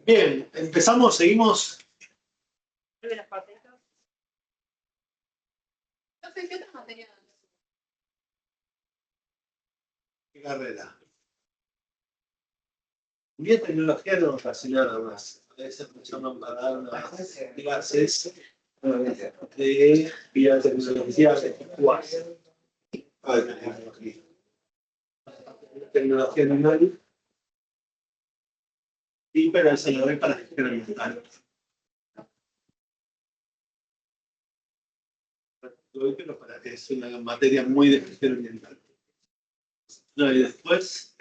Bien, empezamos, seguimos. ¿Qué otra materia? ¿Qué carrera? Biotecnología no casi nada más. A veces me llaman para dar unas clases de biotecnología de tecnología animal y pero se lo ve para gestión ambiental. Pero para que es una materia muy de gestión ambiental. No, y después,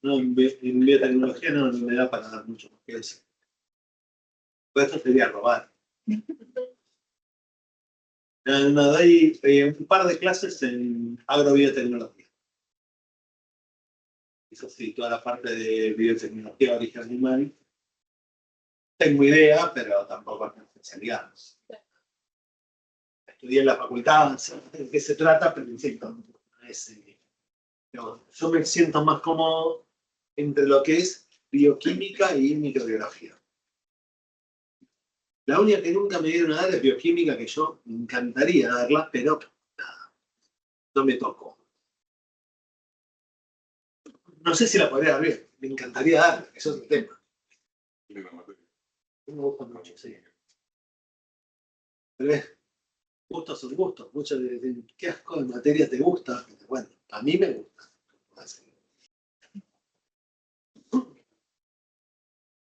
no, en biotecnología no me da para dar mucho más que eso. Pues esto sería robar. No, doy un par de clases en agrobiotecnología. Eso sí, toda la parte de biotecnología de origen animal. Tengo idea, pero tampoco es especialidad. Estudié en la facultad, sé de qué se trata, pero insisto, yo me siento más cómodo entre lo que es bioquímica y microbiología. La única que nunca me dieron a dar es bioquímica, que yo me encantaría darla, pero nada, no me tocó. No sé si la podría dar bien, me encantaría darla, eso es el tema. Me gusta mucho, sí. Pero gustos son gustos. Muchos dicen, ¿qué asco de materia te gusta? Bueno, a mí me gusta.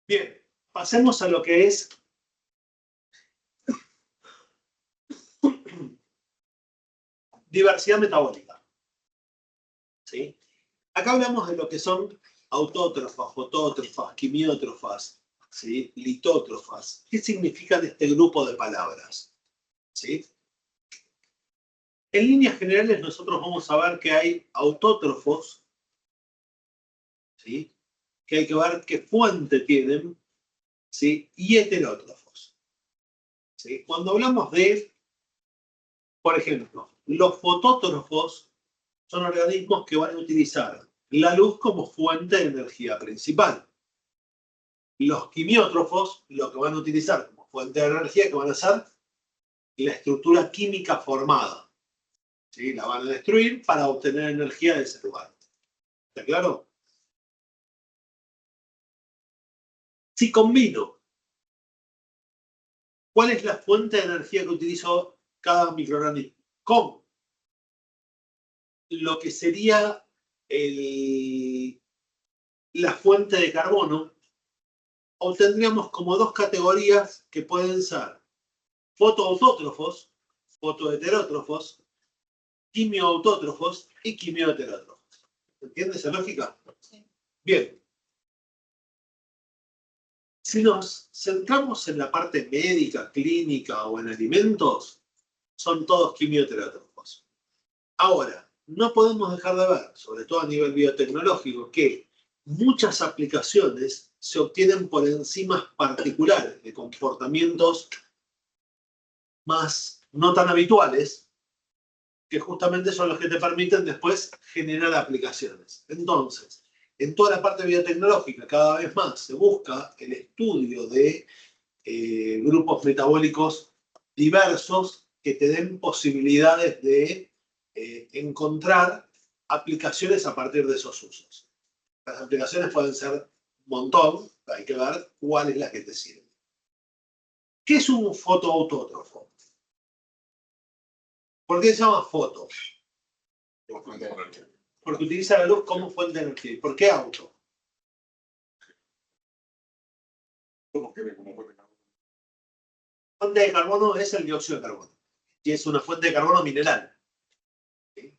Bien, pasemos a lo que es diversidad metabólica. ¿Sí? Acá hablamos de lo que son autótrofas, fotótrofas, quimiótrofas, ¿sí? Litótrofas. ¿Qué significan este grupo de palabras? ¿Sí? En líneas generales nosotros vamos a ver que hay autótrofos, ¿sí? Que hay que ver qué fuente tienen, ¿sí? Y heterótrofos. ¿Sí? Cuando hablamos de, por ejemplo, los fotótrofos son organismos que van a utilizar la luz como fuente de energía principal. Los quimiótrofos lo que van a utilizar como fuente de energía, que van a ser la estructura química formada. ¿Sí? La van a destruir para obtener energía de ese lugar. ¿Está claro? Si combino, ¿cuál es la fuente de energía que utilizo cada microorganismo? Con lo que sería la fuente de carbono, obtendríamos como dos categorías que pueden ser fotoautótrofos, fotoheterótrofos, quimioautótrofos y quimioheterótrofos. ¿Entiendes esa lógica? Sí. Bien. Si nos centramos en la parte médica, clínica o en alimentos, son todos quimioheterótrofos. Ahora, no podemos dejar de ver, sobre todo a nivel biotecnológico, que muchas aplicaciones se obtienen por enzimas particulares de comportamientos más no tan habituales, que justamente son los que te permiten después generar aplicaciones. Entonces, en toda la parte biotecnológica, cada vez más se busca el estudio de grupos metabólicos diversos que te den posibilidades de encontrar aplicaciones a partir de esos usos. Las aplicaciones pueden ser un montón, hay que ver cuál es la que te sirve. ¿Qué es un fotoautótrofo? ¿Por qué se llama foto? Porque utiliza la luz como fuente de energía. ¿Por qué auto? ¿Cómo quede como fuente de carbono? Fuente de carbono es el dióxido de carbono. Y es una fuente de carbono mineral. ¿Sí?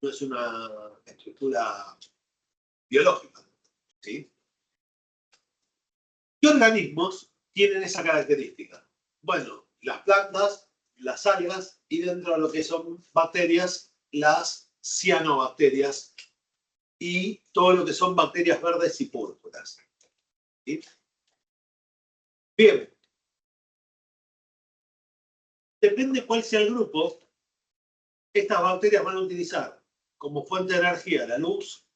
No es una estructura biológica. ¿Sí? ¿Qué organismos tienen esa característica? Bueno, las plantas, las algas y dentro de lo que son bacterias, las cianobacterias y todo lo que son bacterias verdes y púrpuras. ¿Sí? Bien. Depende cuál sea el grupo, estas bacterias van a utilizar como fuente de energía la luz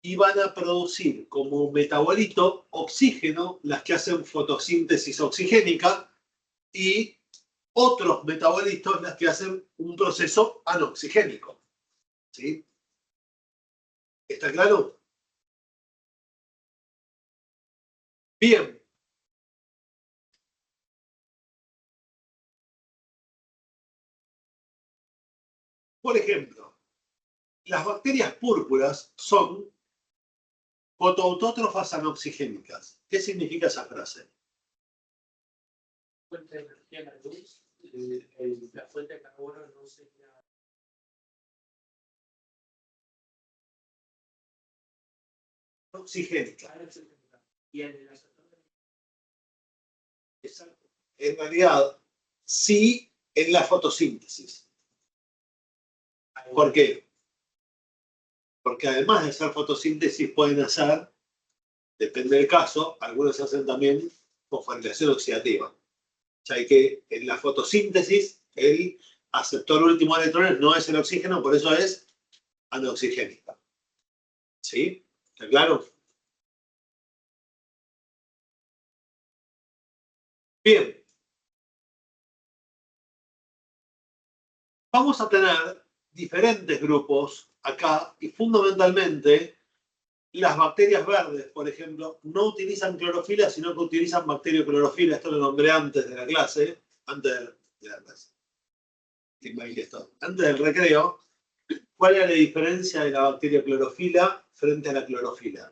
y van a producir como metabolito oxígeno, las que hacen fotosíntesis oxigénica, y otros metabolitos, las que hacen un proceso anoxigénico. ¿Sí? ¿Está claro? Bien. Por ejemplo, las bacterias púrpuras son fotoautótrofas anoxigénicas. ¿Qué significa esa frase? Fuente de energía la luz, la fuente de carbono no sería. Oxigénica. Y el de la Exacto. En realidad, sí en la fotosíntesis. ¿Por qué? Porque además de hacer fotosíntesis pueden hacer, depende del caso, algunos hacen también fosforilación oxidativa. O sea, que en la fotosíntesis el aceptor último de electrones no es el oxígeno, por eso es anoxigénica. ¿Sí? ¿Está claro? Bien. Vamos a tener diferentes grupos acá y fundamentalmente las bacterias verdes, por ejemplo, no utilizan clorofila, sino que utilizan bacterioclorofila. Esto lo nombré antes de la clase, antes de la clase. Antes del recreo. ¿Cuál es la diferencia de la bacterioclorofila frente a la clorofila?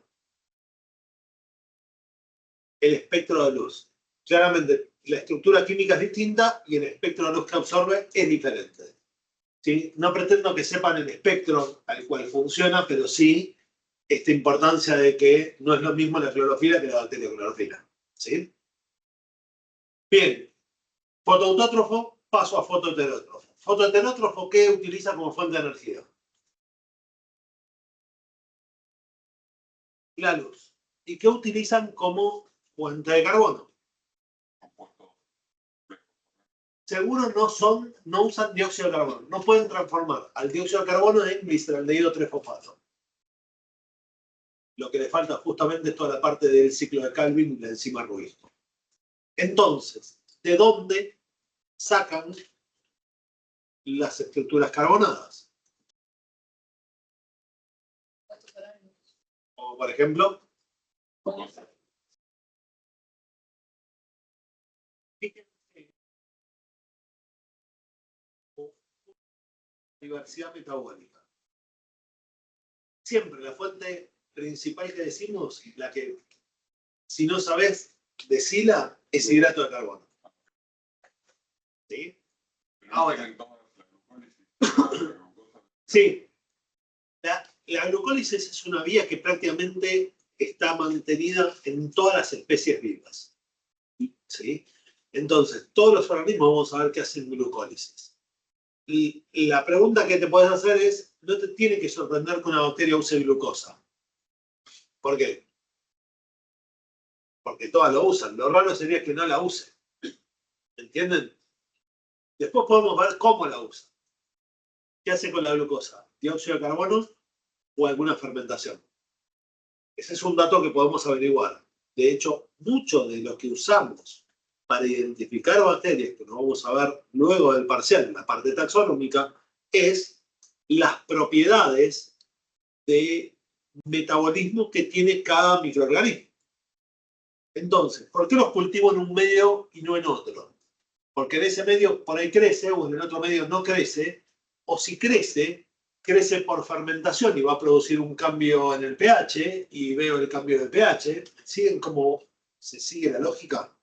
El espectro de luz. Claramente, la estructura química es distinta y el espectro de luz que absorbe es diferente. ¿Sí? No pretendo que sepan el espectro al cual funciona, pero sí esta importancia de que no es lo mismo la clorofila que la bacterioclorofila. ¿Sí? Bien, fotoautótrofo, paso a fotoheterótrofo. Fotoheterótrofo, ¿qué utiliza como fuente de energía? La luz. ¿Y qué utilizan como fuente de carbono? Seguro no usan dióxido de carbono. No pueden transformar al dióxido de carbono en gliceraldehído 3-fosfato. Lo que le falta justamente es toda la parte del ciclo de Calvin y la enzima Ruiz. Entonces, ¿de dónde sacan las estructuras carbonadas? O, por ejemplo, diversidad metabólica. Siempre la fuente principal que decimos, la que, si no sabes, decila, es hidrato de carbono. ¿Sí? Ahora. Sí. La glucólisis es una vía que prácticamente está mantenida en todas las especies vivas. ¿Sí? Entonces, todos los organismos vamos a ver que hacen glucólisis. Y la pregunta que te puedes hacer es, no te tiene que sorprender que una bacteria use glucosa. ¿Por qué? Porque todas lo usan. Lo raro sería que no la use. ¿Entienden? Después podemos ver cómo la usa. ¿Qué hace con la glucosa? ¿Dióxido de carbono o alguna fermentación? Ese es un dato que podemos averiguar. De hecho, mucho de lo que usamos para identificar bacterias, que nos vamos a ver luego del parcial, la parte taxonómica, es las propiedades de metabolismo que tiene cada microorganismo. Entonces, ¿por qué los cultivo en un medio y no en otro? Porque en ese medio por ahí crece o en el otro medio no crece, o si crece, crece por fermentación y va a producir un cambio en el pH y veo el cambio de pH. Siguen como ¿Se sigue la lógica?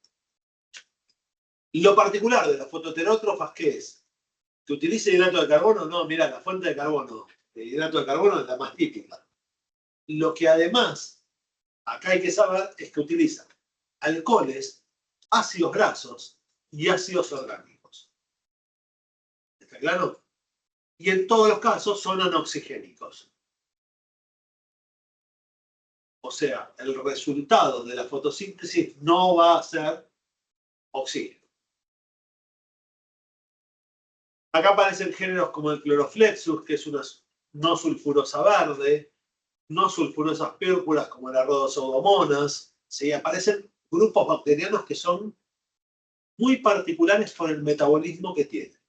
Lo particular de las fotoheterótrofas, ¿qué es? ¿Que utilice hidrato de carbono? No, mirá, la fuente de carbono, de hidrato de carbono es la más típica. Lo que además, acá hay que saber, es que utiliza alcoholes, ácidos grasos y ácidos orgánicos. ¿Está claro? Y en todos los casos son anoxigénicos. O sea, el resultado de la fotosíntesis no va a ser oxígeno. Acá aparecen géneros como el cloroflexus, que es una no sulfurosa verde, no sulfurosas púrpuras como la rhodopseudomonas. ¿Sí? Aparecen grupos bacterianos que son muy particulares por el metabolismo que tienen.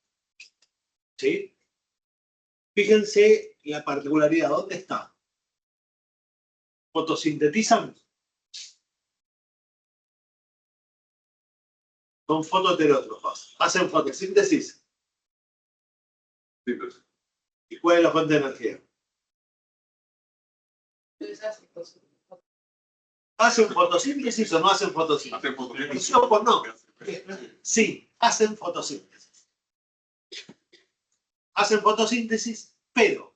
¿Sí? Fíjense la particularidad, ¿dónde está? ¿Fotosintetizan? Son fotoheterótrofas. Hacen fotosíntesis. Sí, pero ¿Y cuál es la fuente de energía? ¿Hacen fotosíntesis o no hacen fotosíntesis? hacen fotosíntesis. Sí o por no. Sí, hacen fotosíntesis. Hacen fotosíntesis, pero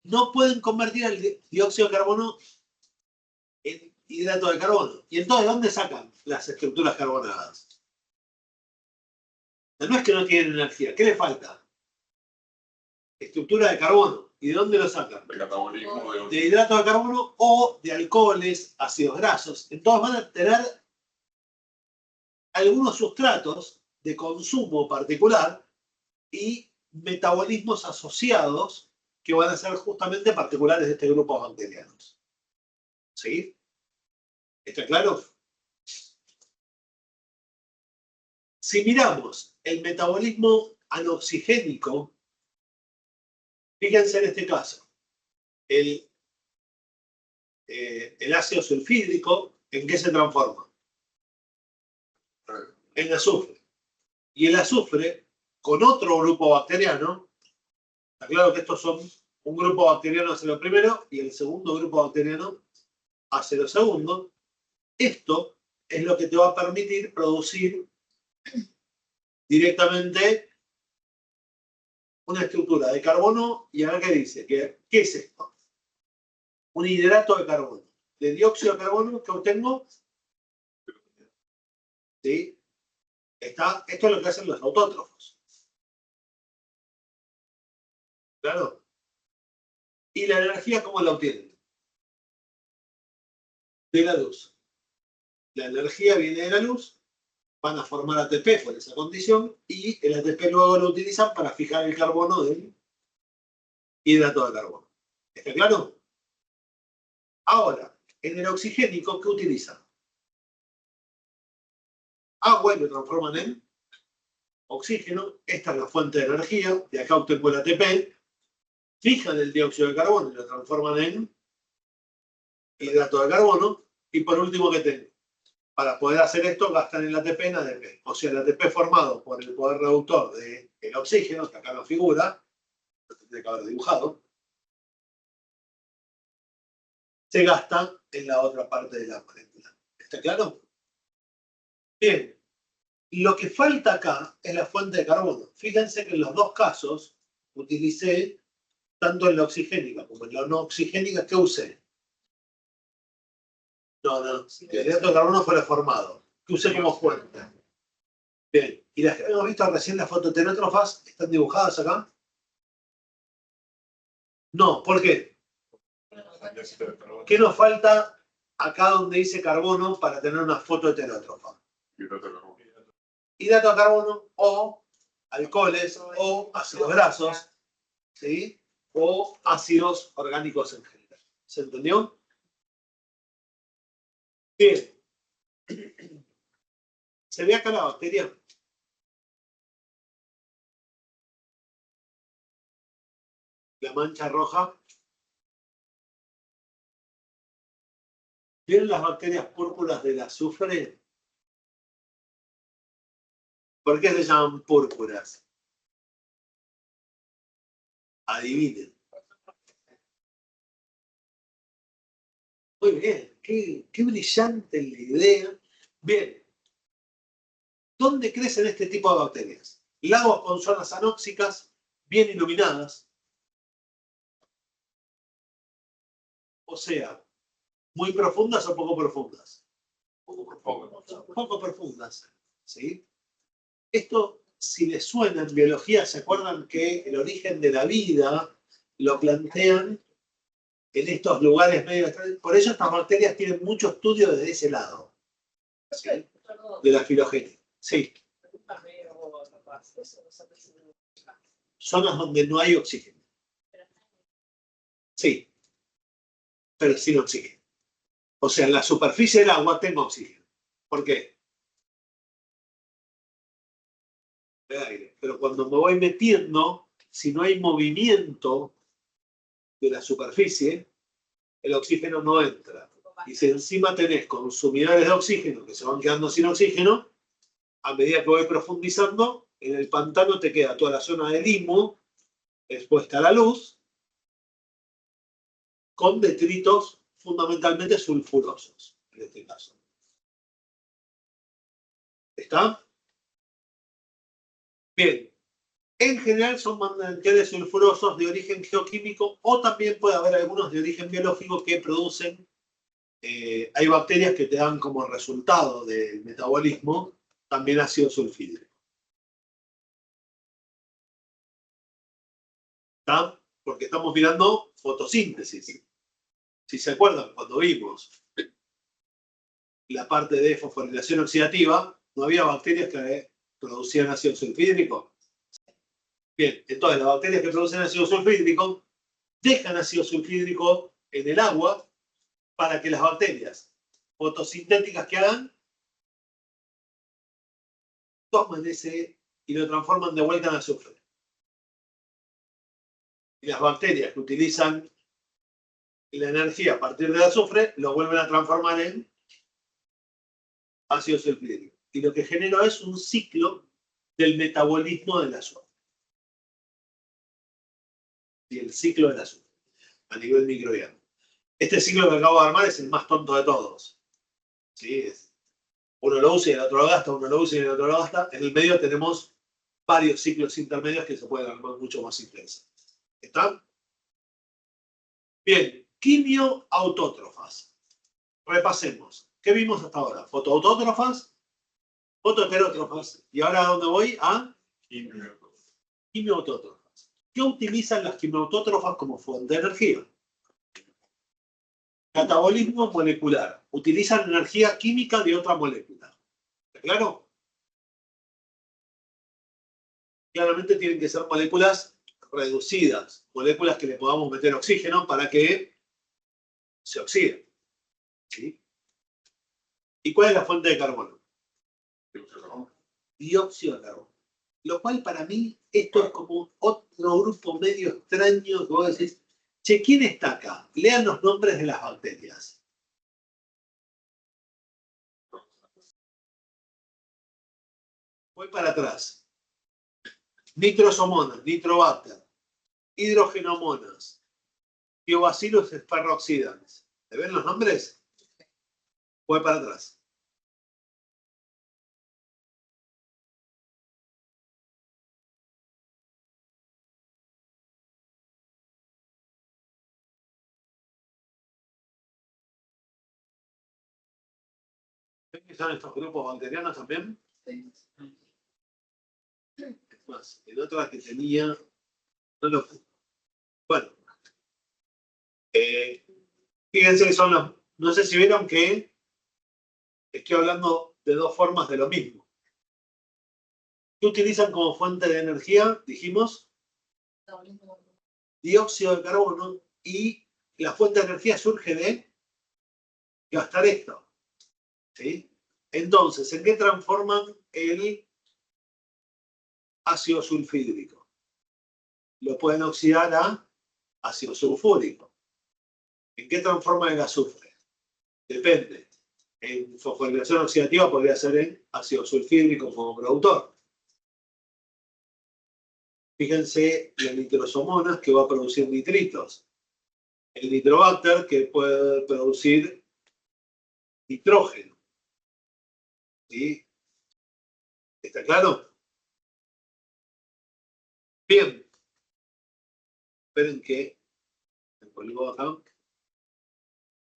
no pueden convertir el dióxido de carbono en hidrato de carbono. ¿Y entonces dónde sacan las estructuras carbonadas? No es que no tienen energía. ¿Qué les falta? Estructura de carbono. ¿Y de dónde lo sacan? El catabolismo De hidrato de carbono o de alcoholes, ácidos grasos. Entonces van a tener algunos sustratos de consumo particular y metabolismos asociados que van a ser justamente particulares de este grupo bacterianos. ¿Sí? ¿Está claro? Si miramos el metabolismo anoxigénico, fíjense en este caso, el ácido sulfídrico, ¿en qué se transforma? En azufre. Y el azufre, con otro grupo bacteriano, está claro que estos son un grupo bacteriano hace lo primero y el segundo grupo bacteriano hace lo segundo. Esto es lo que te va a permitir producir directamente una estructura de carbono. Y ahora qué dice, ¿qué es esto? Un hidrato de carbono. De dióxido de carbono que obtengo, ¿sí? Esto es lo que hacen los autótrofos. ¿Claro? ¿Y la energía cómo la obtienen? De la luz. La energía viene de la luz, van a formar ATP por esa condición y el ATP luego lo utilizan para fijar el carbono del hidrato de carbono. ¿Está claro? Ahora, en el oxigénico, ¿qué utilizan? Agua y lo transforman en oxígeno. Esta es la fuente de energía. De acá obtengo el ATP. Fijan el dióxido de carbono y lo transforman en hidrato de carbono. Y por último, ¿qué tengo? Para poder hacer esto, gastan el ATP en ADP. O sea, el ATP formado por el poder reductor del oxígeno, que acá no figura, lo tendría que haber dibujado, se gasta en la otra parte de la molécula. ¿Está claro? Bien. Lo que falta acá es la fuente de carbono. Fíjense que en los dos casos utilicé, tanto en la oxigénica como en la no oxigénica, ¿qué usé? No, el hidrato de carbono fue reformado. ¿Qué usé como fuente? Bien. ¿Y las que hemos visto recién, las fotoheterótrofas, están dibujadas acá? No, ¿por qué? ¿Qué nos falta acá donde dice carbono para tener una fotoheterótrofa? Hidrato de carbono o alcoholes o ácidos grasos, ¿sí? O ácidos orgánicos en general. ¿Se entendió? Bien. ¿Se ve acá la bacteria? La mancha roja. ¿Vieron las bacterias púrpuras del azufre? ¿Por qué se llaman púrpuras? Adivinen. Muy bien. qué brillante la idea. Bien. ¿Dónde crecen este tipo de bacterias? Lagos con zonas anóxicas, bien iluminadas. O sea, muy profundas o poco profundas. Poco profundas. ¿Sí? Esto, si les suena en biología, ¿se acuerdan que el origen de la vida lo plantean en estos lugares medio extraños? Por eso estas bacterias tienen mucho estudio desde ese lado, ¿sí? De la filogenia. Sí. Zonas donde no hay oxígeno. Sí, pero sin oxígeno. O sea, en la superficie del agua tengo oxígeno. ¿Por qué? De aire. Pero cuando me voy metiendo, si no hay movimiento de la superficie, el oxígeno no entra. Y si encima tenés consumidores de oxígeno que se van quedando sin oxígeno, a medida que voy profundizando, en el pantano te queda toda la zona del istmo expuesta a la luz, con detritos fundamentalmente sulfurosos, en este caso. ¿Está? Bien. En general son manantiales sulfurosos de origen geoquímico o también puede haber algunos de origen biológico que producen, hay bacterias que te dan como resultado del metabolismo también ácido sulfídrico. ¿Está? Porque estamos mirando fotosíntesis. Si se acuerdan, cuando vimos la parte de fosforilación oxidativa, no había bacterias que producían ácido sulfídrico. Bien, entonces las bacterias que producen ácido sulfídrico dejan ácido sulfídrico en el agua para que las bacterias fotosintéticas que hagan toman ese y lo transforman de vuelta en azufre. Y las bacterias que utilizan la energía a partir del azufre lo vuelven a transformar en ácido sulfídrico. Y lo que genera es un ciclo del metabolismo del azufre. Y el ciclo del azufre a nivel microbiano. Este ciclo que acabo de armar es el más tonto de todos. ¿Sí? Uno lo usa y el otro lo gasta, uno lo usa y el otro lo gasta. En el medio tenemos varios ciclos intermedios que se pueden armar mucho más intensos. ¿Está? Bien, quimioautótrofas. Repasemos. ¿Qué vimos hasta ahora? Fotoautótrofas, fotoheterótrofas. ¿Y ahora a dónde voy? A quimioautótrofas. ¿Qué utilizan las quimioautótrofas como fuente de energía? Catabolismo molecular. Utilizan energía química de otra molécula. ¿Está claro? Claramente tienen que ser moléculas reducidas, moléculas que le podamos meter oxígeno para que se oxiden. ¿Sí? ¿Y cuál es la fuente de carbono? Dióxido de carbono. Lo cual para mí, esto es como otro grupo medio extraño que vos decís, che, ¿quién está acá? Lean los nombres de las bacterias. Voy para atrás. Nitrosomonas, nitrobacter, hidrogenomonas, Thiobacillus sparroxidans. ¿Le ven los nombres? Voy para atrás. ¿Ven que son estos grupos bacterianos también? Sí. Es más, en otra que tenía, no lo... Bueno, fíjense que son los... No sé si vieron que estoy hablando de dos formas de lo mismo. ¿Qué utilizan como fuente de energía? Dijimos, dióxido de carbono, y la fuente de energía surge de gastar esto. ¿Sí? Entonces, ¿en qué transforman el ácido sulfídrico? Lo pueden oxidar a ácido sulfúrico. ¿En qué transforman el azufre? Depende. En fosforilación oxidativa podría ser en ácido sulfídrico como productor. Fíjense las nitrosomonas que va a producir nitritos. El nitrobacter que puede producir nitrógeno. ¿Sí? ¿Está claro? Bien. Esperen que me colgó acá.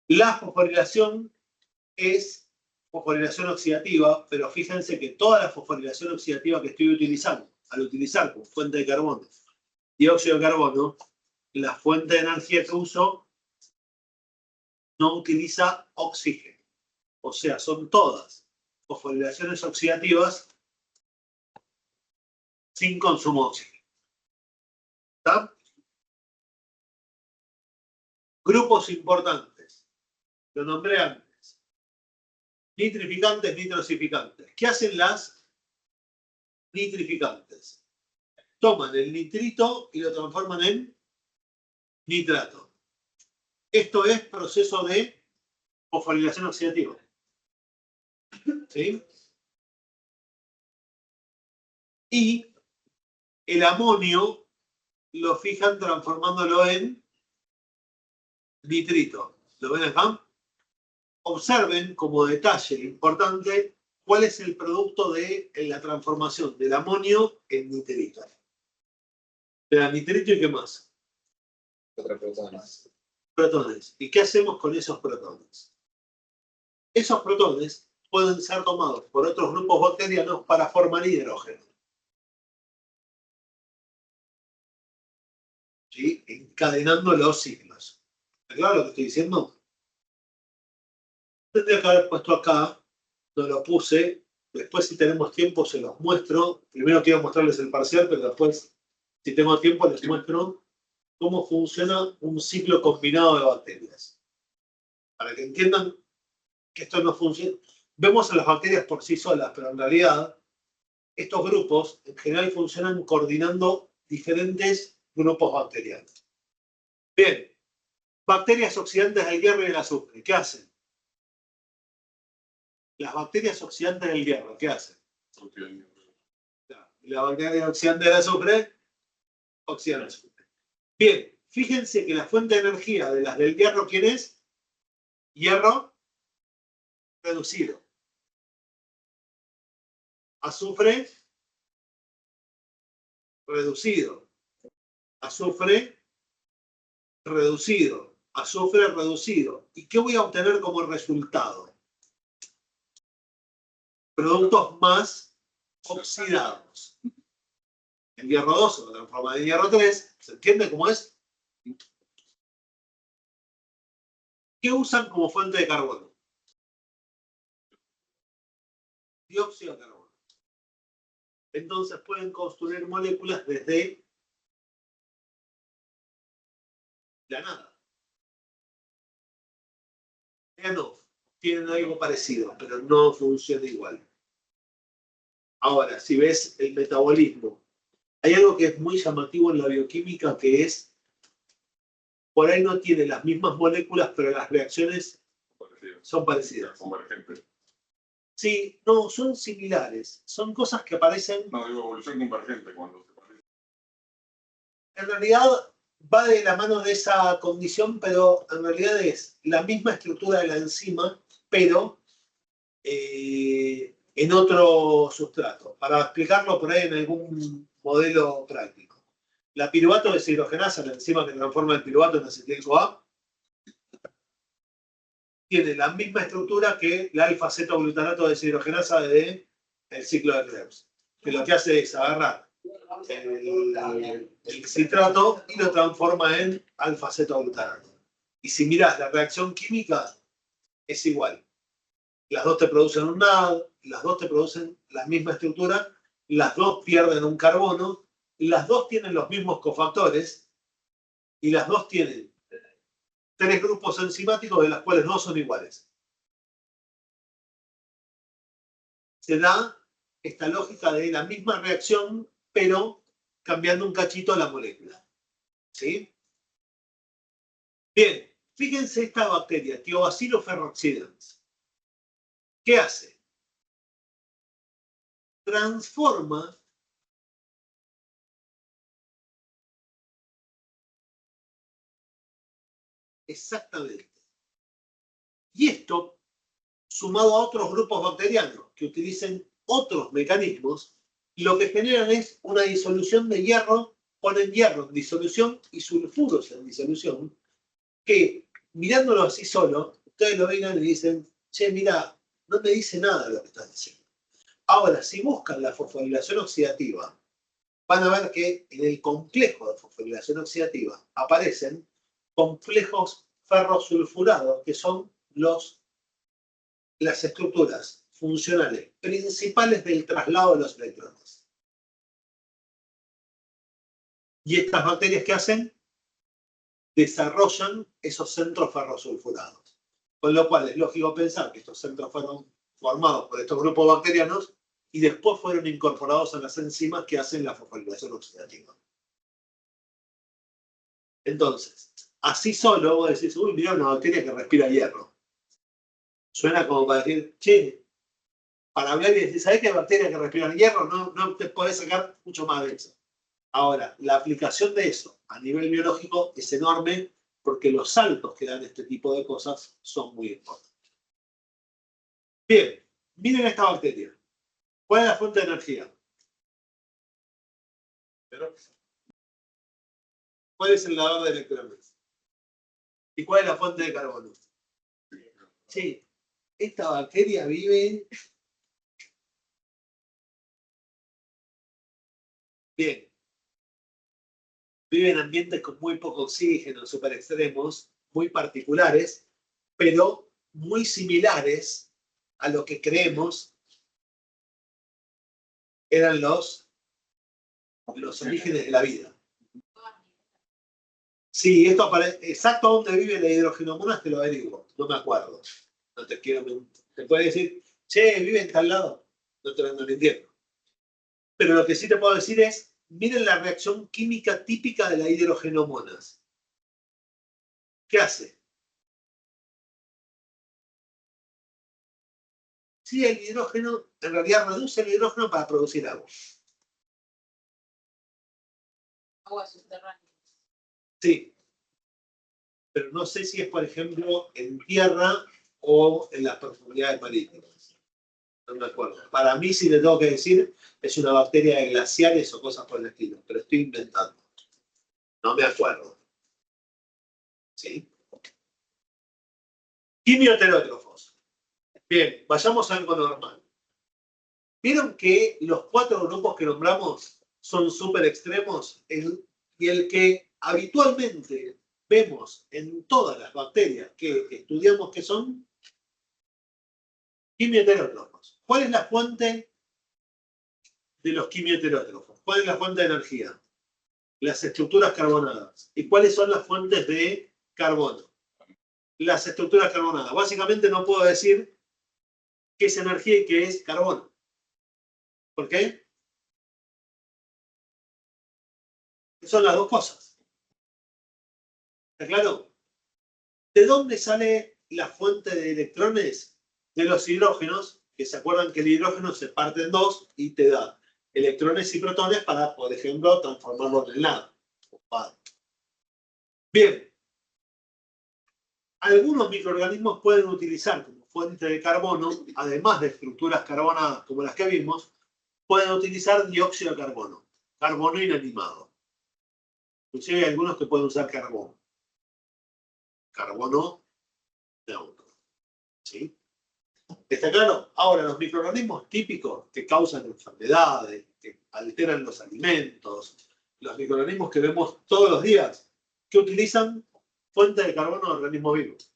La fosforilación es fosforilación oxidativa, pero fíjense que toda la fosforilación oxidativa que estoy utilizando, al utilizar como fuente de carbono dióxido de carbono, la fuente de energía que uso no utiliza oxígeno. O sea, son todas fosforilaciones oxidativas sin consumo de oxígeno. ¿Está? Grupos importantes. Lo nombré antes. Nitrificantes, nitrosificantes. ¿Qué hacen las nitrificantes? Toman el nitrito y lo transforman en nitrato. Esto es proceso de fosforilación oxidativa. ¿Sí? Y el amonio lo fijan transformándolo en nitrito. ¿Lo ven acá? Observen como detalle importante cuál es el producto de la transformación del amonio en nitrito. De la nitrito y qué más. Protones. ¿Y qué hacemos con esos protones? Esos protones pueden ser tomados por otros grupos bacterianos para formar hidrógeno. ¿Sí? Encadenando los ciclos. ¿Está claro lo que estoy diciendo? Tendría que haber puesto acá, no lo puse. Después, si tenemos tiempo, se los muestro. Primero quiero mostrarles el parcial, pero después, si tengo tiempo, les muestro cómo funciona un ciclo combinado de bacterias. Para que entiendan que esto no funciona. Vemos a las bacterias por sí solas, pero en realidad estos grupos en general funcionan coordinando diferentes grupos bacterianos. Bien, bacterias oxidantes del hierro y del azufre, ¿qué hacen? Las bacterias oxidantes del hierro, ¿qué hacen? La bacteria oxidante del azufre, oxidan el azufre. Bien, fíjense que la fuente de energía de las del hierro, ¿quién es? Hierro reducido. Azufre reducido. Azufre reducido. Azufre reducido. ¿Y qué voy a obtener como resultado? Productos más oxidados. El hierro 2 se lo transforma en hierro 3. ¿Se entiende cómo es? ¿Qué usan como fuente de carbono? Dióxido de carbono. Entonces pueden construir moléculas desde la nada. Ya no, tienen algo parecido, pero no funciona igual. Ahora, si ves el metabolismo, hay algo que es muy llamativo en la bioquímica, que es, por ahí no tiene las mismas moléculas, pero las reacciones son parecidas. Convergente. Sí, no, son similares. Son cosas que aparecen. No, digo evolución convergente cuando se parece. En realidad va de la mano de esa condición, pero en realidad es la misma estructura de la enzima, pero en otro sustrato. Para explicarlo por ahí en algún modelo práctico. La piruvato deshidrogenasa, la enzima que transforma el piruvato en acetil-CoA, tiene la misma estructura que la alfa-cetoglutarato deshidrogenasa del ciclo de Krebs, que lo que hace es agarrar el citrato y lo transforma en alfa-cetoglutarato. Y si miras la reacción química, es igual. Las dos te producen un NAD, las dos te producen la misma estructura, las dos pierden un carbono, las dos tienen los mismos cofactores y las dos tienen 3 grupos enzimáticos de los cuales 2 son iguales. Se da esta lógica de la misma reacción, pero cambiando un cachito la molécula. ¿Sí? Bien, fíjense esta bacteria, Thiobacillus ferroxidans. ¿Qué hace? Transforma exactamente. Y esto sumado a otros grupos bacterianos que utilicen otros mecanismos, lo que generan es una disolución de hierro, ponen hierro en disolución y sulfuros en disolución, que mirándolo así solo, ustedes lo vengan y dicen, che, mira, no me dice nada de lo que estás diciendo. Ahora, si buscan la fosforilación oxidativa, van a ver que en el complejo de fosforilación oxidativa aparecen complejos ferrosulfurados, que son las estructuras funcionales principales del traslado de los electrones. ¿Y estas bacterias qué hacen? Desarrollan esos centros ferrosulfurados. Con lo cual es lógico pensar que estos centros fueron formados por estos grupos bacterianos y después fueron incorporados a las enzimas que hacen la fosforilación oxidativa. Entonces, así solo vos decís, uy, mira una bacteria que respira hierro. Suena como para decir, che, para hablar y decir, ¿sabés qué bacteria que respira hierro? No te podés sacar mucho más de eso. Ahora, la aplicación de eso a nivel biológico es enorme porque los saltos que dan este tipo de cosas son muy importantes. Bien, miren esta bacteria. ¿Cuál es la fuente de energía? ¿Cuál es el dador de electrones? ¿Y cuál es la fuente de carbono? Sí, esta bacteria vive... Bien. Vive en ambientes con muy poco oxígeno, súper extremos, muy particulares, pero muy similares a lo que creemos eran los orígenes de la vida. Sí, esto aparece exacto donde vive la hidrogenomonas, te lo averiguo, no me acuerdo. No te quiero mentir. Te puede decir, che, vive en tal lado, no te lo ando mintiendo. Pero lo que sí te puedo decir es, miren la reacción química típica de la hidrogenomonas. ¿Qué hace? Sí, el hidrógeno, en realidad reduce el hidrógeno para producir agua. Agua subterránea. Sí. Pero no sé si es, por ejemplo, en tierra o en las profundidades marítimas. No me acuerdo. Para mí, si le tengo que decir, es una bacteria de glaciares o cosas por el estilo. Pero estoy inventando. No me acuerdo. ¿Sí? Quimioterótrofos. Bien, vayamos a algo normal. ¿Vieron que los 4 grupos que nombramos son súper extremos? Y el que habitualmente vemos en todas las bacterias que estudiamos que son quimioterótrofos. ¿Cuál es la fuente de los quimioterótrofos? ¿Cuál es la fuente de energía? Las estructuras carbonadas. ¿Y cuáles son las fuentes de carbono? Las estructuras carbonadas. Básicamente no puedo decir qué es energía y qué es carbono. ¿Por qué? Son las dos cosas. ¿Está claro? ¿De dónde sale la fuente de electrones? De los hidrógenos, que se acuerdan que el hidrógeno se parte en dos y te da electrones y protones para, por ejemplo, transformarlo en nada. Bien. Algunos microorganismos pueden utilizar como fuente de carbono, además de estructuras carbonadas como las que vimos, pueden utilizar dióxido de carbono, carbono inanimado. Inclusive hay algunos que pueden usar carbón. Carbono neutro. ¿Sí? ¿Está claro? Ahora, los microorganismos típicos que causan enfermedades, que alteran los alimentos, los microorganismos que vemos todos los días, que utilizan fuente de carbono de organismos vivos.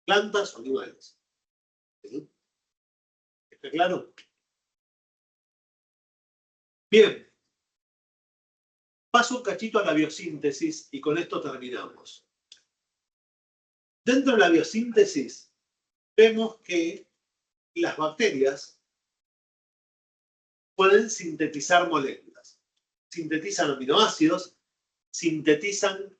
Plantas o animales. ¿Sí? ¿Está claro? Bien. Paso un cachito a la biosíntesis y con esto terminamos. Dentro de la biosíntesis vemos que las bacterias pueden sintetizar moléculas. Sintetizan aminoácidos, sintetizan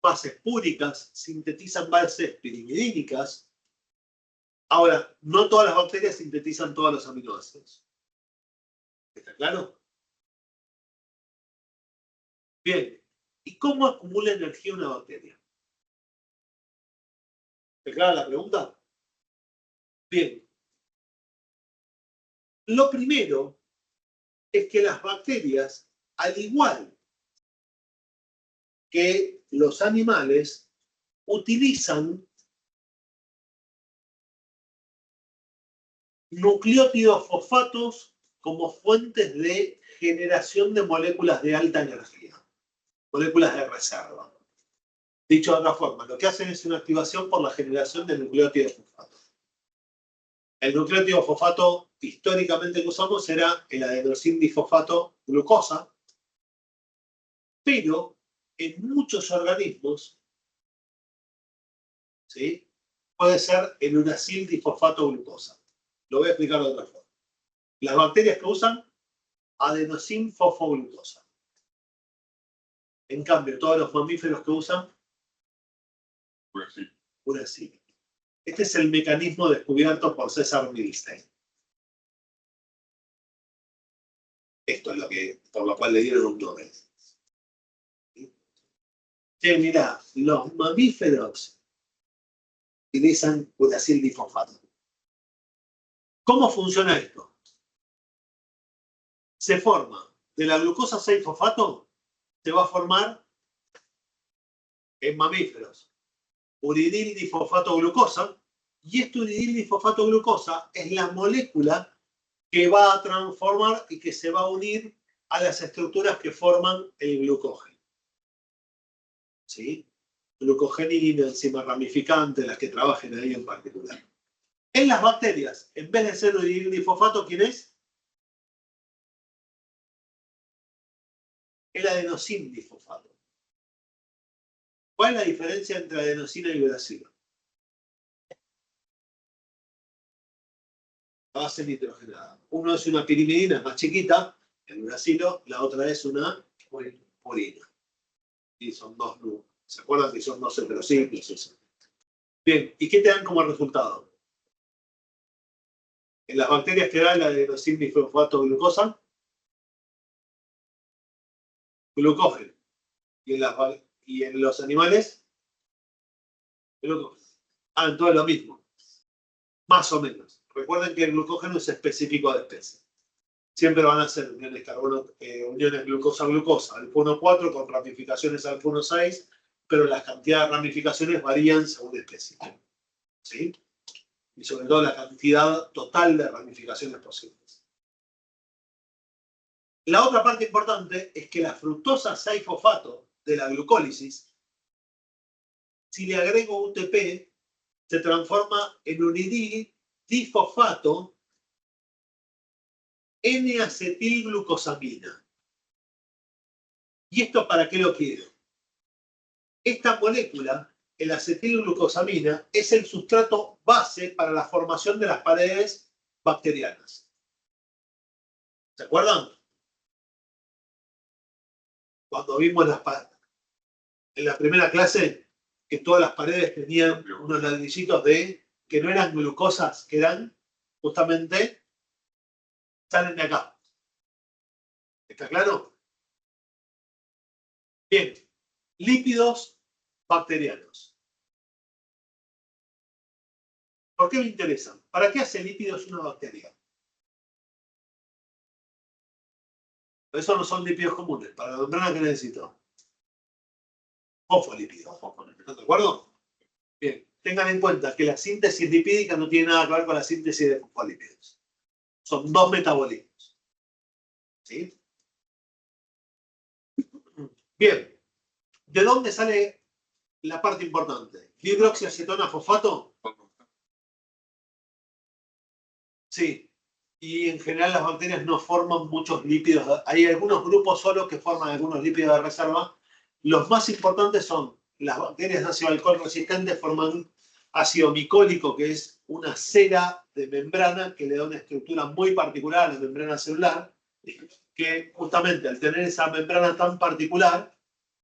bases púricas, sintetizan bases pirimidínicas. Ahora, no todas las bacterias sintetizan todos los aminoácidos. ¿Está claro? Bien. ¿Y cómo acumula energía una bacteria? ¿Está clara la pregunta? Bien. Lo primero es que las bacterias, al igual que los animales, utilizan nucleótidos fosfatos como fuentes de generación de moléculas de alta energía, moléculas de reserva. Dicho de otra forma, lo que hacen es una activación por la generación de nucleótidos fosfatos. El nucleótido fosfato históricamente que usamos era el adenosin difosfato glucosa, pero en muchos organismos, ¿sí?, puede ser el uracil difosfato glucosa. Lo voy a explicar de otra forma. Las bacterias que usan adenosin fosfoglucosa. En cambio, todos los mamíferos que usan uracil. Este es el mecanismo descubierto por César Milstein. Esto es lo que, por lo cual le dieron un Nobel. Que mirá, los mamíferos utilizan uracil difosfato. ¿Cómo funciona esto? Se forma de la glucosa 6-fosfato, se va a formar en mamíferos uridil difosfato glucosa, y este uridil difosfato glucosa es la molécula que va a transformar y que se va a unir a las estructuras que forman el glucógeno. ¿Sí? Glucogenina, enzima ramificante, las que trabajen ahí en particular. En las bacterias, en vez de ser uridil difosfato, ¿quién es? El adenosin difosfato. ¿Cuál es la diferencia entre adenosina y uracilo? La base nitrogenada. Uno es una pirimidina más chiquita, el uracilo, la otra es una purina. Y son dos números. ¿Se acuerdan que son dos heterociclos? Eso. Bien, ¿y qué te dan como resultado? En las bacterias que da el adenosin difosfato glucosa, glucógeno. Y en los animales, glucógeno. Ah, entonces lo mismo. Más o menos. Recuerden que el glucógeno es específico de especie. Siempre van a ser uniones uniones glucosa-glucosa, alfa-1,4 con ramificaciones alfa-1,6, pero las cantidades de ramificaciones varían según especie. ¿Sí? Y sobre todo la cantidad total de ramificaciones posibles. La otra parte importante es que la fructosa 6-fosfato de la glucólisis, si le agrego UTP, se transforma en uridil difosfato N-acetilglucosamina. ¿Y esto para qué lo quiero? Esta molécula, el acetilglucosamina, es el sustrato base para la formación de las paredes bacterianas. ¿Se acuerdan? Cuando vimos en la primera clase que todas las paredes tenían unos ladrillitos que no eran glucosas, que eran justamente, salen de acá. ¿Está claro? Bien. Lípidos bacterianos. ¿Por qué me interesan? ¿Para qué hace lípidos una bacteria? Esos no son lípidos comunes. Para la membrana, ¿qué necesito? Fosfolípidos. ¿Están de acuerdo? Bien. Tengan en cuenta que la síntesis lipídica no tiene nada que ver con la síntesis de fosfolípidos. Son dos metabolismos. ¿Sí? Bien. ¿De dónde sale la parte importante? ¿Dihidroxiacetona fosfato? Sí. Y en general las bacterias no forman muchos lípidos. Hay algunos grupos solos que forman algunos lípidos de reserva. Los más importantes son las bacterias de ácido alcohol resistentes, forman ácido micólico, que es una cera de membrana que le da una estructura muy particular a la membrana celular, que justamente al tener esa membrana tan particular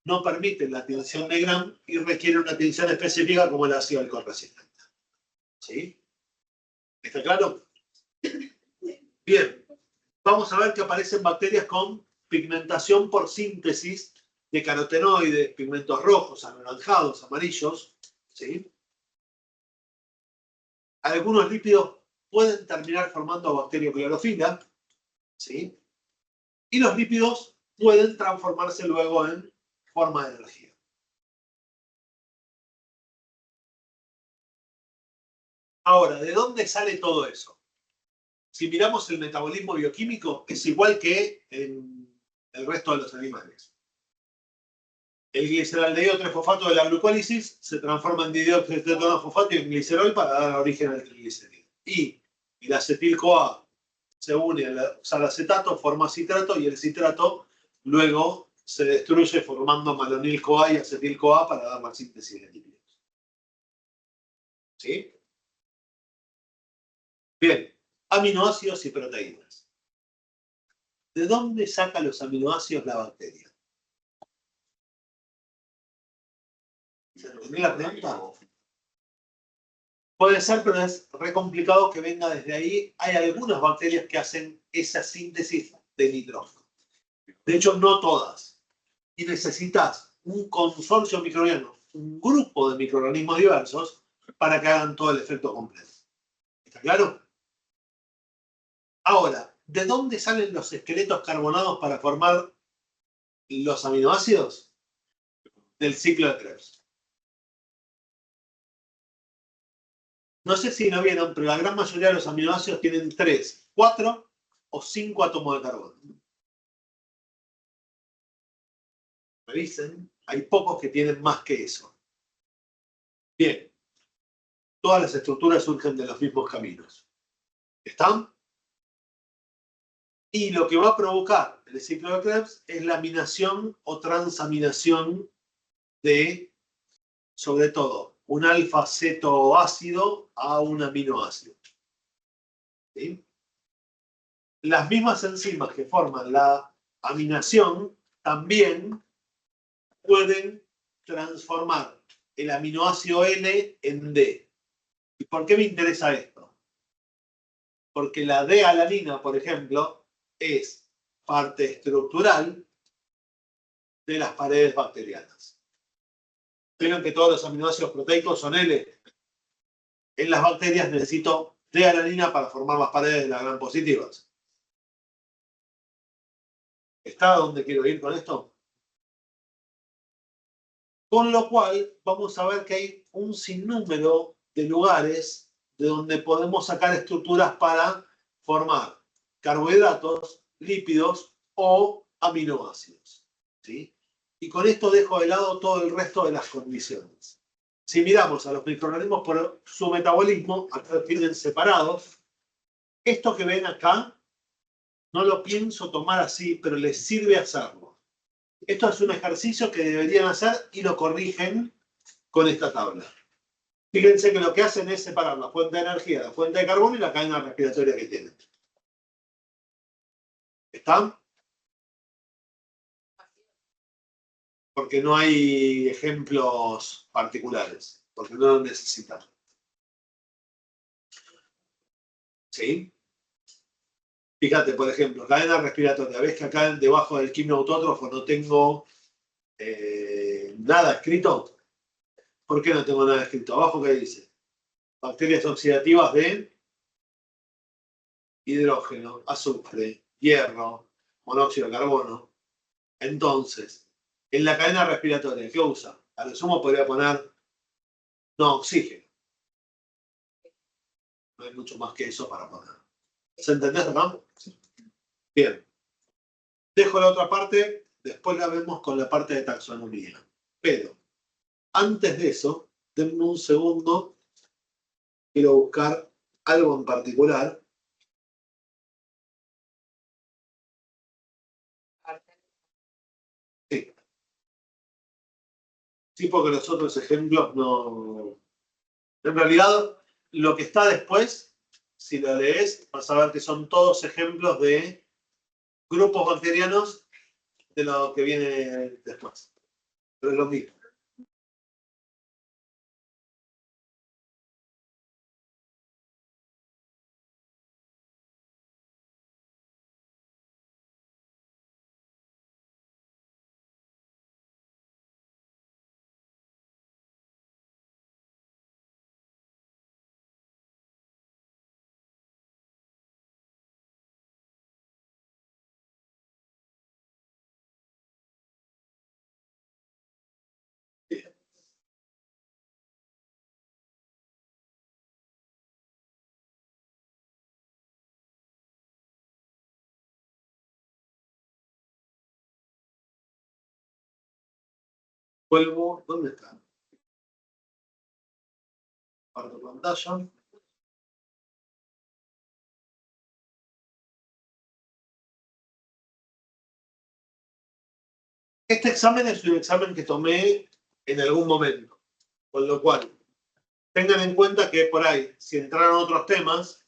no permite la tinción de Gram y requiere una tinción específica como el ácido alcohol resistente. ¿Sí? ¿Está claro? Bien, vamos a ver que aparecen bacterias con pigmentación por síntesis de carotenoides, pigmentos rojos, anaranjados, amarillos. ¿Sí? Algunos lípidos pueden terminar formando bacterioclorofila, ¿sí? Y los lípidos pueden transformarse luego en forma de energía. Ahora, ¿de dónde sale todo eso? Si miramos el metabolismo bioquímico, es igual que en el resto de los animales. El gliceraldehído trifosfato de la glucólisis se transforma en didióxido de tetano fosfato y en glicerol para dar origen al triglicérido. Y el acetil-CoA se une al acetato, forma citrato y el citrato luego se destruye formando malonil-CoA y acetil-CoA para dar la síntesis de lípidos. ¿Sí? Bien, aminoácidos y proteínas. ¿De dónde saca los aminoácidos la bacteria? ¿Se entendió la pregunta? Puede ser, pero es re complicado que venga desde ahí. Hay algunas bacterias que hacen esa síntesis de nitrógeno. De hecho, no todas. Y necesitas un consorcio microbiano, un grupo de microorganismos diversos para que hagan todo el efecto completo. ¿Está claro? Ahora, ¿de dónde salen los esqueletos carbonados para formar los aminoácidos? Del ciclo de Krebs. No sé si lo vieron, pero la gran mayoría de los aminoácidos tienen 3, 4 o 5 átomos de carbono. Revisen, hay pocos que tienen más que eso. Bien, todas las estructuras surgen de los mismos caminos. ¿Están? Y lo que va a provocar el ciclo de Krebs es la aminación o transaminación de, sobre todo, un alfa-cetoácido a un aminoácido. ¿Sí? Las mismas enzimas que forman la aminación también pueden transformar el aminoácido N en D. ¿Y por qué me interesa esto? Porque la D-alanina, por ejemplo, es parte estructural de las paredes bacterianas. ¿Vieron que todos los aminoácidos proteicos son L? En las bacterias necesito D-alanina para formar las paredes de las gram positivas. ¿Está donde quiero ir con esto? Con lo cual, vamos a ver que hay un sinnúmero de lugares de donde podemos sacar estructuras para formar carbohidratos, lípidos o aminoácidos. ¿Sí? Y con esto dejo de lado todo el resto de las condiciones. Si miramos a los microorganismos por su metabolismo, acá tienen separados. Esto que ven acá, no lo pienso tomar así, pero les sirve hacerlo. Esto es un ejercicio que deberían hacer y lo corrigen con esta tabla. Fíjense que lo que hacen es separar la fuente de energía, la fuente de carbono y la cadena respiratoria que tienen. ¿Están? Porque no hay ejemplos particulares, porque no lo necesitan. ¿Sí? Fíjate, por ejemplo, cadena respiratoria. ¿Ves que acá debajo del quimio autótrofo no tengo nada escrito? ¿Por qué no tengo nada escrito? Abajo, ¿qué dice? Bacterias oxidativas de hidrógeno, azufre, hierro, monóxido de carbono. Entonces, en la cadena respiratoria, ¿qué usa? A lo sumo podría poner no oxígeno. No hay mucho más que eso para poner. ¿Se entendió, no? Bien. Dejo la otra parte, después la vemos con la parte de taxonomía. Pero, antes de eso, denme un segundo. Quiero buscar algo en particular. Sí. Sí, porque los otros ejemplos no... En realidad, lo que está después, si lo lees, vas a ver que son todos ejemplos de grupos bacterianos de lo que viene después. Pero es lo mismo. Vuelvo, ¿dónde está? Parto pantalla. Este examen es un examen que tomé en algún momento, con lo cual tengan en cuenta que por ahí, si entraron otros temas,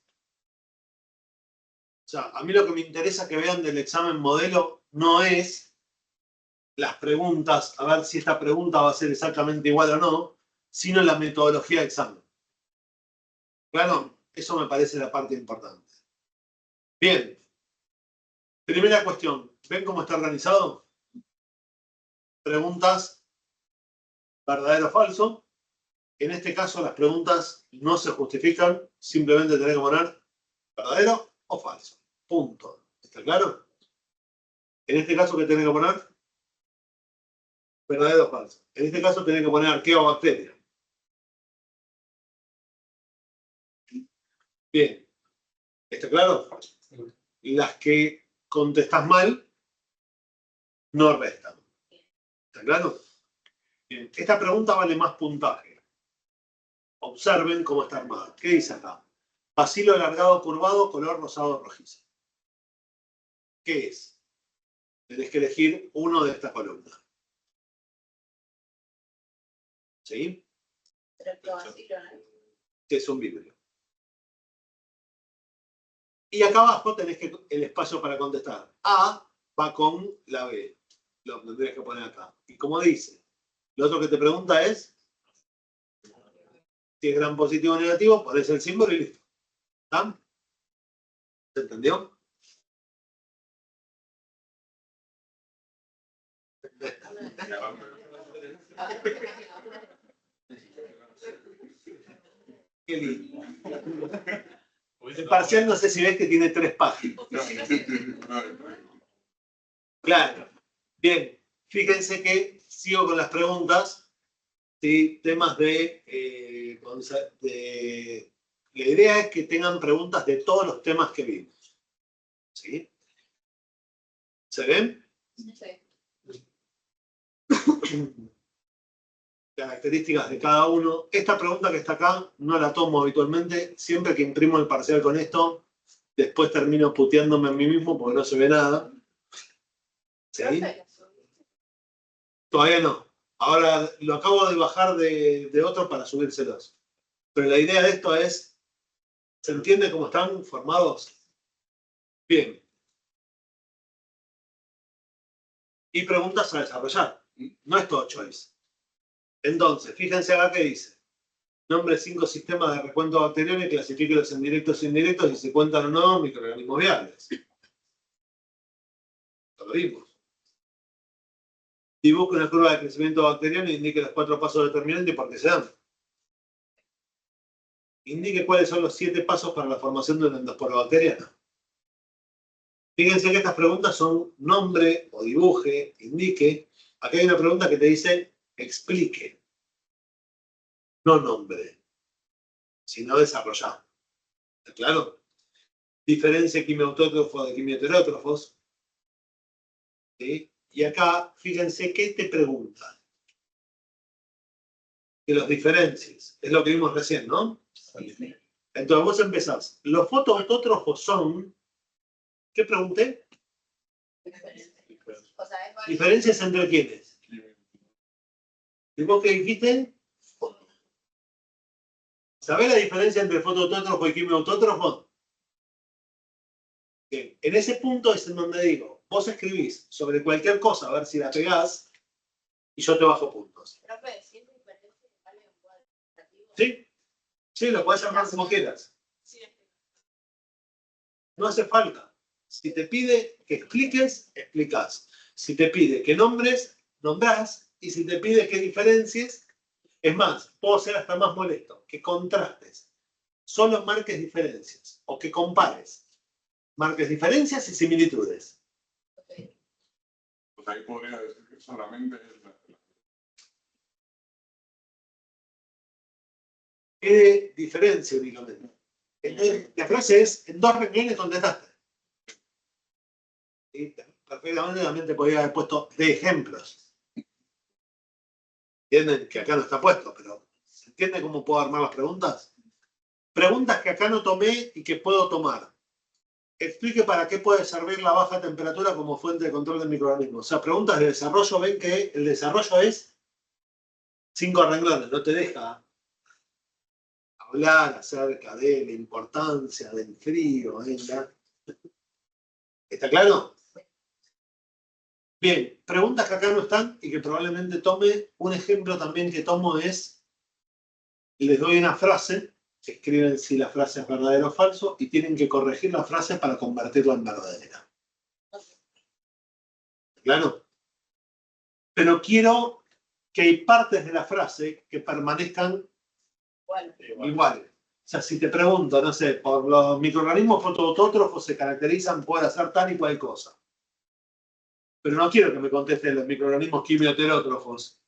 o sea, a mí lo que me interesa que vean del examen modelo no es las preguntas, a ver si esta pregunta va a ser exactamente igual o no, sino la metodología de examen. Claro, eso me parece la parte importante. Bien. Primera cuestión, ¿ven cómo está organizado? Preguntas verdadero o falso. En este caso las preguntas no se justifican, simplemente tenés que poner verdadero o falso. Punto. ¿Está claro? En este caso, ¿qué tenés que poner? Verdadero o falso. En este caso tenés que poner arquea o bacteria. Bien. ¿Está claro? Las que contestás mal no restan. ¿Está claro? Bien. Esta pregunta vale más puntaje. Observen cómo está armada. ¿Qué dice acá? Bacilo alargado curvado, color rosado rojizo. ¿Qué es? Tenés que elegir uno de estas columnas. ¿Sí? Que es un vidrio. Y acá abajo tenés el espacio para contestar. A va con la B. Lo tendrías que poner acá. Y como dice, lo otro que te pregunta es si es gran positivo o negativo, pones el símbolo y listo. ¿Está? ¿Se entendió? Qué lindo. El parcial no sé si ves que tiene 3 páginas. Claro. Bien. Fíjense que sigo con las preguntas. ¿Sí? Temas la idea es que tengan preguntas de todos los temas que vimos. ¿Sí? ¿Se ven? Sí. Características de cada uno. Esta pregunta que está acá no la tomo habitualmente. Siempre que imprimo el parcial con esto, después termino puteándome a mí mismo porque no se ve nada. ¿Sí? Todavía no. Ahora lo acabo de bajar de otro para subírselos. Pero la idea de esto es, ¿se entiende cómo están formados? Bien. Y preguntas a desarrollar. No es todo choice. Entonces, fíjense acá que dice. Nombre 5 sistemas de recuento bacteriano y clasifíquelos en directos e indirectos y si cuentan o no microorganismos viables. Lo vimos. Dibuje una curva de crecimiento bacteriano e indique los 4 pasos determinantes y por qué se dan. Indique cuáles son los 7 pasos para la formación de una endospora bacteriana. Fíjense que estas preguntas son nombre o dibuje, indique. Aquí hay una pregunta que te dice explique. No nombre, sino desarrollar. ¿Está claro? Diferencia quimiautótrofos de quimioheterótrofos. ¿Sí? Y acá, fíjense qué te pregunta. Que los diferencies. Es lo que vimos recién, ¿no? Sí. Entonces vos empezás. Los fotoautótrofos son. ¿Qué pregunté? O sea, es válido. ¿Diferencias entre quiénes? ¿Y vos qué dijiste? ¿Sabés la diferencia entre fotoautótrofo y quimioautótrofo? Bien, en ese punto es en donde digo, vos escribís sobre cualquier cosa a ver si la pegás y yo te bajo puntos. Profe, si es diferente, vale un cuadro. ¿Sí? Sí, lo podés llamar como quieras. Sí. No hace falta. Si te pide que expliques, explicás. Si te pide que nombres, nombrás. Y si te pide que diferencies, es más, puedo ser hasta más molesto, que contrastes. Solo marques diferencias o que compares. Marques diferencias y similitudes. Okay. Pues ahí podría decir que solamente es ¿Qué diferencia únicamente? Entonces, la frase es, en 2 renglones contestaste. Y perfectamente también te podría haber puesto de ejemplos. ¿Entienden? Que acá no está puesto, pero ¿se entiende cómo puedo armar las preguntas? Preguntas que acá no tomé y que puedo tomar. Explique para qué puede servir la baja temperatura como fuente de control del microorganismo. O sea, preguntas de desarrollo, ven que el desarrollo es 5 renglones, no te deja hablar acerca de la importancia del frío. ¿Está claro? Bien, preguntas que acá no están y que probablemente tome. Un ejemplo también que tomo es, les doy una frase, escriben si la frase es verdadera o falso y tienen que corregir la frase para convertirla en verdadera. ¿Claro? Pero quiero que hay partes de la frase que permanezcan iguales. O sea, si te pregunto, no sé, por los microorganismos fotoautótrofos se caracterizan por hacer tal y cual cosa. Pero no quiero que me contestes los microorganismos quimioterótrofos.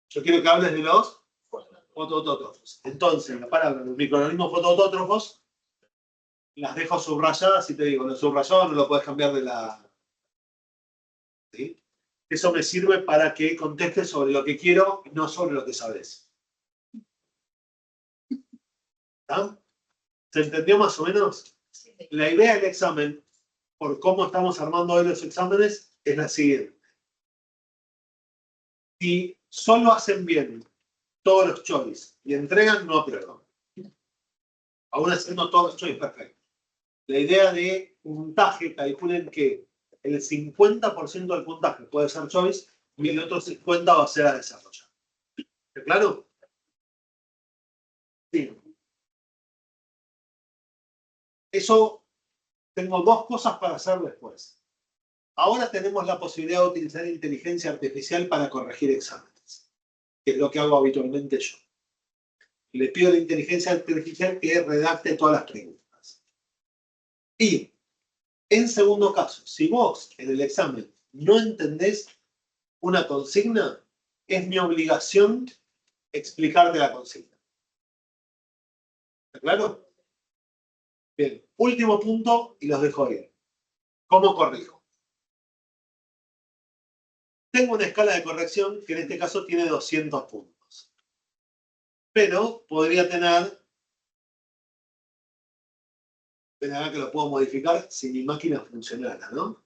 Yo quiero que hables de los fotoautótrofos. Entonces, la palabra los microorganismos fotoautótrofos las dejo subrayadas y te digo, lo subrayado no lo puedes cambiar de la... ¿Sí? Eso me sirve para que contestes sobre lo que quiero y no sobre lo que sabes. ¿Está? ¿Se entendió más o menos? Sí. La idea del examen, por cómo estamos armando hoy los exámenes, es la siguiente. Si solo hacen bien todos los choice y entregan, no aprueban. Aún haciendo todos los choice perfectos. La idea de puntaje, calculen que el 50% del puntaje puede ser choice y el otro 50% va a ser a desarrollar. ¿Está claro? Sí. Eso, tengo dos cosas para hacer después. Ahora tenemos la posibilidad de utilizar inteligencia artificial para corregir exámenes, que es lo que hago habitualmente yo. Le pido a la inteligencia artificial que redacte todas las preguntas. Y, en segundo caso, si vos en el examen no entendés una consigna, es mi obligación explicarte la consigna. ¿Está claro? Bien, último punto y los dejo ir. ¿Cómo corrijo? Tengo una escala de corrección que en este caso tiene 200 puntos. Pero podría tener... Ven acá que lo puedo modificar si mi máquina funcionara, ¿no?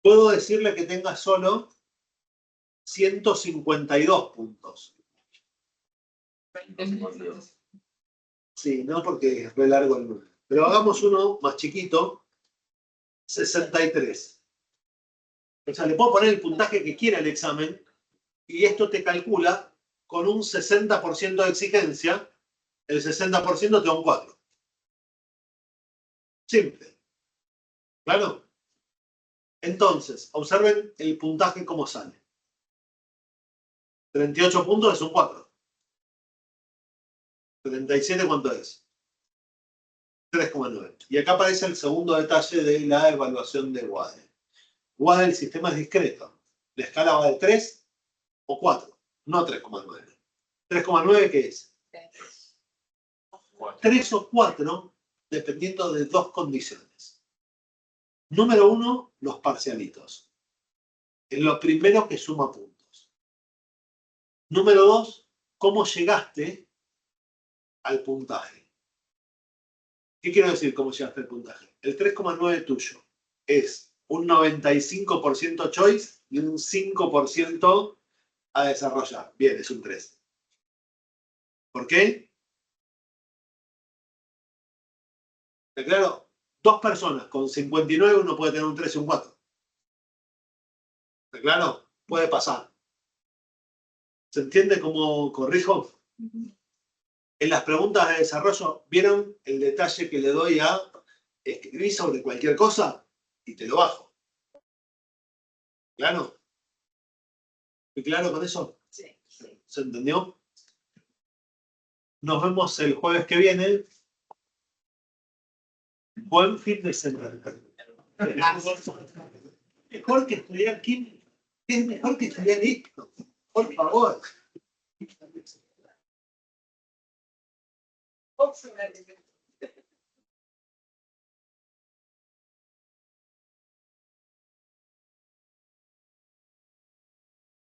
Puedo decirle que tenga solo 152 puntos. Sí, no porque es re largo el número. Pero hagamos uno más chiquito, 63. O sea, le puedo poner el puntaje que quiera al examen y esto te calcula con un 60% de exigencia, el 60% te da un 4. Simple. ¿Claro? Entonces, observen el puntaje cómo sale. 38 puntos es un 4. 37, ¿cuánto es? 3,9. Y acá aparece el segundo detalle de la evaluación de Waddell. Waddell, el sistema es discreto. La escala va de 3 o 4, no 3,9. 3,9, ¿qué es? 3 o 4, dependiendo de dos condiciones. Número 1, los parcialitos. Es lo primero que suma puntos. Número 2, cómo llegaste al puntaje. ¿Qué quiero decir cómo llegaste al puntaje? El 3,9 tuyo es un 95% choice y un 5% a desarrollar. Bien, es un 3. ¿Por qué? ¿Está claro? Dos personas con 59, uno puede tener un 3 y un 4. ¿Está claro? Puede pasar. ¿Se entiende cómo corrijo? En las preguntas de desarrollo, ¿vieron el detalle que le doy a escribir sobre cualquier cosa? Y te lo bajo. ¿Claro? ¿Estoy claro con eso? Sí. ¿Se entendió? Nos vemos el jueves que viene. Buen fin de semana. Mejor que estudiar química. Es mejor que estudiar esto. Por favor.